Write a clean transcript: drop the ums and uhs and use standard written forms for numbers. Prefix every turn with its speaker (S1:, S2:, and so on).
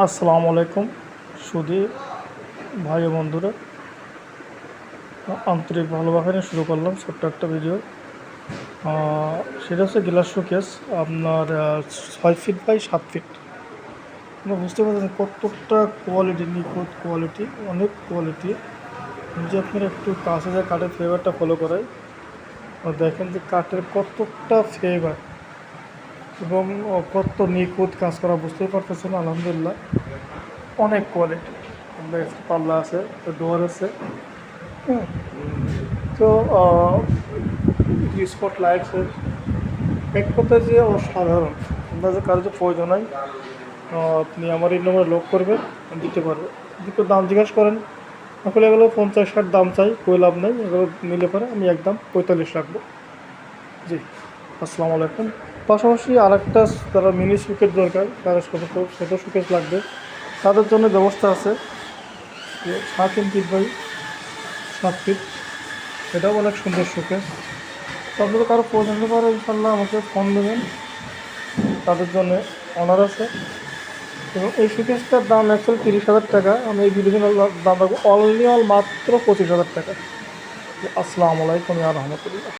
S1: আসসালামু আলাইকুম সুধী ভাই ও বন্ধুরা, আন্তরিক ভালোবাসা নিয়ে শুরু করলাম ছোট্ট একটা ভিডিও। সেটা হচ্ছে গ্লাস শোকেস আপনার 6 ফিট বাই 7 ফিট। আপনারা বুঝতে পারছেন কতটা কোয়ালিটি, নিখুঁত কোয়ালিটি, অনেক কোয়ালিটি। যদি আপনারা একটু কাছে যায় কাঠের ফ্লেভারটা ফলো করাই, দেখেন যে কাঠের কতটা ফ্লেভার এবং কত নিখুঁত কাজ করা, বুঝতেই পারতেছেন। আলহামদুলিল্লাহ অনেক কোয়ালিটি। পাল্লা আছে, ডোর আছে, হ্যাঁ। তো স্পট লাইটসের এক কথায় যে অসাধারণ। আপনার যে কারো যে প্রয়োজন হয়, আপনি আমার এই নম্বরে লক করবেন, দিতে পারবো। যদি কেউ দাম জিজ্ঞাসা করেন, আসলে এগুলো 50-60 দাম চাই, કોઈ লাভ নেই। এগুলো নিলে পরে আমি একদম 45 রাখবো। জি, আসসালামু আলাইকুম। পাশাপাশি আরেকটা, যারা মিনি সুকেট দরকার, তারা ছোটো সুকেট লাগবে, তাদের জন্য ব্যবস্থা আছে যে 3.5 বাই 7 ফিট। এটাও অনেক সুন্দর শোকেস। তো আপনাদের কারো প্রয়োজন হতে পারে, ইনশাল্লাহ আমাকে ফোন দেবেন, তাদের জন্য অনার আছে। এবং এই শোকেসটার দাম অ্যাকচুয়ালি 30,000 টাকা। আমি এই ভিডিও দাম রাখবো অনলি মাত্র 25,000 টাকা। আসসালামু আলাইকুম ওয়া রাহমাতুল্লাহ।